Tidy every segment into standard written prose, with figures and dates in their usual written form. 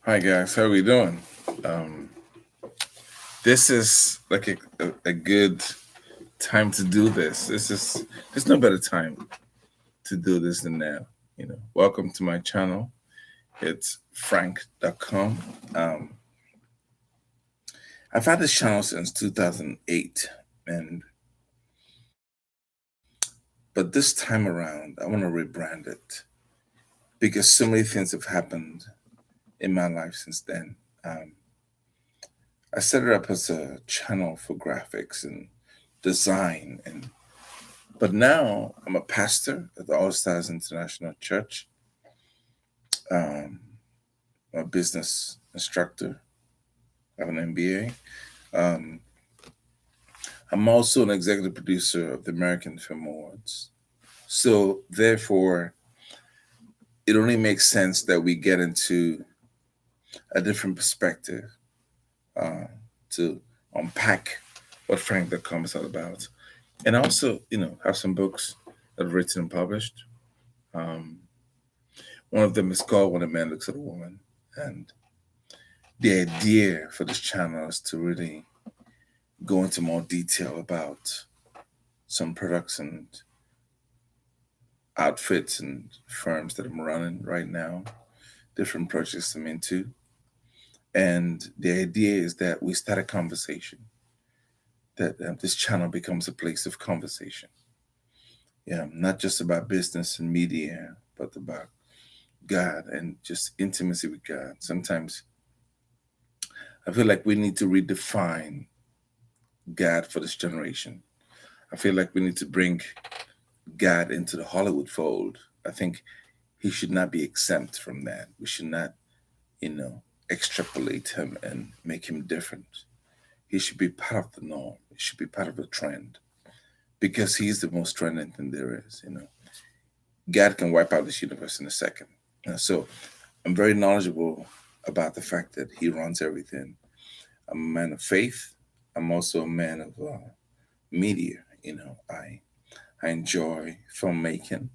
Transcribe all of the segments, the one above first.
Hi guys, how we doing? Um, this is like a good time to do this. There's no better time to do this than now. Welcome to my channel. It's Franq.com. Um, I've had this channel since 2008, and but this time around, I want to rebrand it because so many things have happened in my life since then. Um, I set it up as a channel for graphics and design and but now I'm a pastor at the All Stars International Church. Um, I'm a business instructor. I have an MBA. Um, I'm also an executive producer of the American Film Awards. So therefore, it only makes sense that we get into a different perspective uh, to unpack what Franq.com is all about. And also, have some books that I've written and published. Um, One of them is called When a Man Looks at a Woman. And the idea for this channel is to really go into more detail about some products and outfits and firms that I'm running right now, different projects I'm into. And the idea is that we start a conversation, that this channel becomes a place of conversation. Yeah, not just about business and media, but about God and just intimacy with God. Sometimes I feel like we need to redefine God for this generation. I feel like we need to bring God into the Hollywood fold. I think he should not be exempt from that. We should not, you know, extrapolate him and make him different. He should be part of the norm. He should be part of the trend because he's the most trending thing there is. God can wipe out this universe in a second. So I'm very knowledgeable about the fact that he runs everything. I'm a man of faith. I'm also a man of media. I enjoy filmmaking.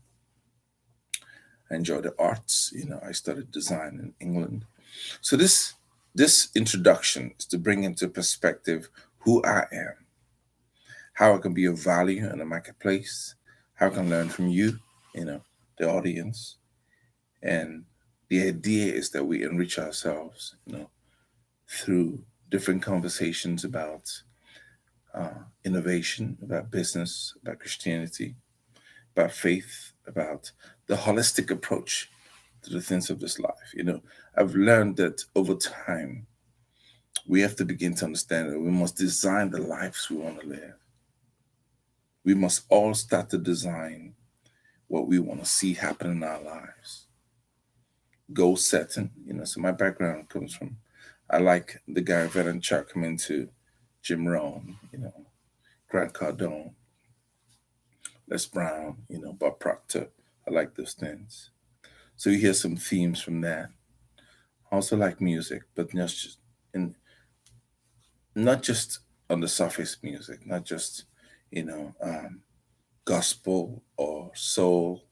I enjoy the arts. I studied design in England. So this introduction is to bring into perspective who I am, how I can be of value in the marketplace, how I can learn from you, the audience. And the idea is that we enrich ourselves, through different conversations about innovation, about business, about Christianity, about faith, about the holistic approach to the things of this life. I've learned that over time, we have to begin to understand that we must design the lives we want to live. We must all start to design what we want to see happen in our lives. Goal setting, so my background comes from, I like the guy Chuck come into Jim Rohn, Grant Cardone, Les Brown, Bob Proctor. I like those things. So you hear some themes from that. I also like music, but in not just on the surface music, not just you know um, gospel or soul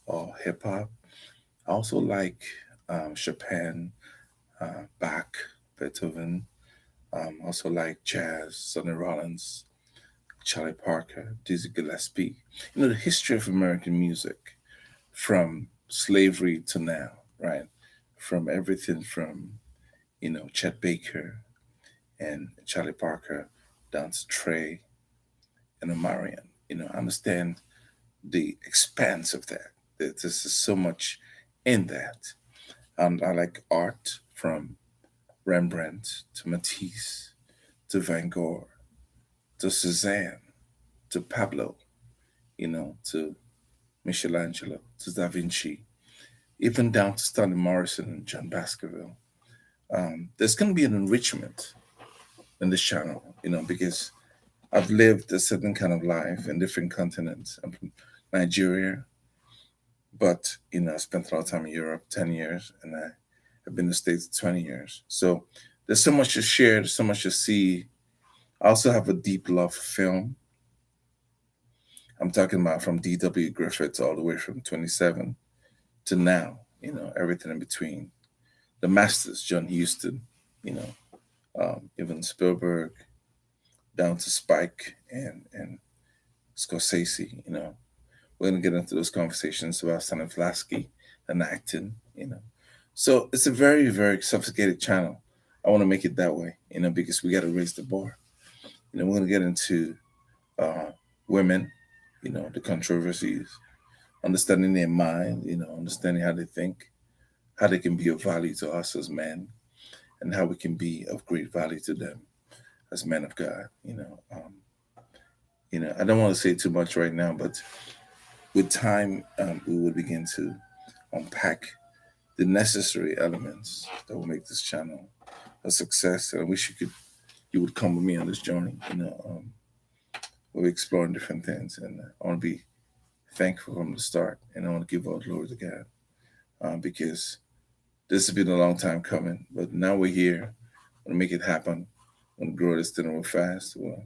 or hip hop. I also like Chopin, Bach, Beethoven. Also like jazz, Sonny Rollins, Charlie Parker, Dizzy Gillespie. The history of American music from slavery to now, right? From everything from Chet Baker and Charlie Parker down to Trey and Omarion. I understand the expanse of that. That This is so much in that. And I like art from Rembrandt to Matisse to Van Gogh to Cezanne to Pablo, to Michelangelo to Da Vinci, even down to Stanley Morrison and John Baskerville. There's going to be an enrichment in this channel, because I've lived a certain kind of life in different continents. I'm from Nigeria, but I spent a lot of time in Europe, 10 years, and I have been in the States 20 years. So there's so much to share, there's so much to see. I also have a deep love for film. I'm talking about from D.W. Griffiths all the way from 27 to now, everything in between. the masters, John Huston, you know, even Spielberg, down to Spike and Scorsese. We're gonna get into those conversations about Stanislavski and acting. So it's a very, very sophisticated channel. I want to make it that way, because we got to raise the bar. We're gonna get into uh, women, the controversies, understanding their mind, understanding how they think, how they can be of value to us as men, and how we can be of great value to them as men of God. I don't want to say too much right now, but with time, we will begin to unpack the necessary elements that will make this channel a success. And I wish you would come with me on this journey. We're exploring different things, and I want to be thankful from the start, and I want to give all glory to God, because this has been a long time coming, but now we're here. I want to make it happen. I want to grow this thing real fast, well,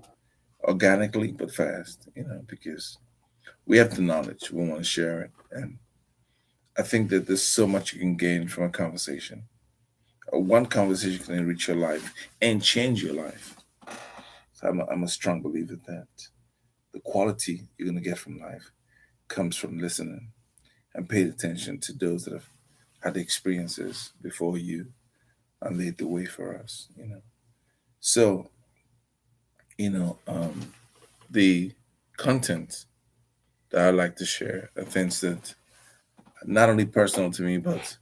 organically but fast. Because we have the knowledge, we want to share it, and I think that there's so much you can gain from a conversation. One conversation can enrich your life and change your life. So I'm a strong believer that the quality you're going to get from life comes from listening and paying attention to those that have had the experiences before you and laid the way for us. So, you know, um, the content that I like to share are things that not only personal to me, but,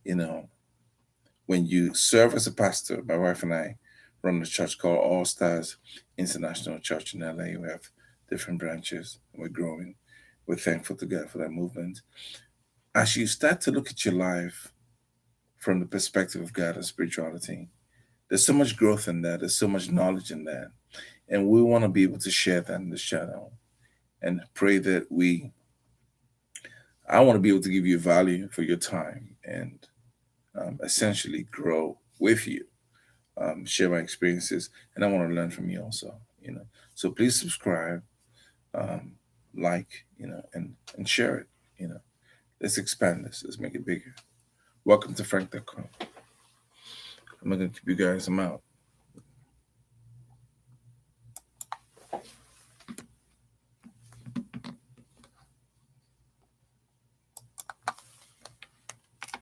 you know, when you serve as a pastor, my wife and I run a church called All Stars International Church in LA. We have different branches. We're growing. We're thankful to God for that movement. As you start to look at your life from the perspective of God and spirituality, there's so much growth in that. There's so much knowledge in that. And we want to be able to share that in this channel and pray that I want to be able to give you value for your time and essentially grow with you, share my experiences, and I want to learn from you also. So please subscribe, um, like, and share it. You know, let's expand this. Let's make it bigger. Welcome to Franq.com. I'm not gonna keep you guys. I'm out.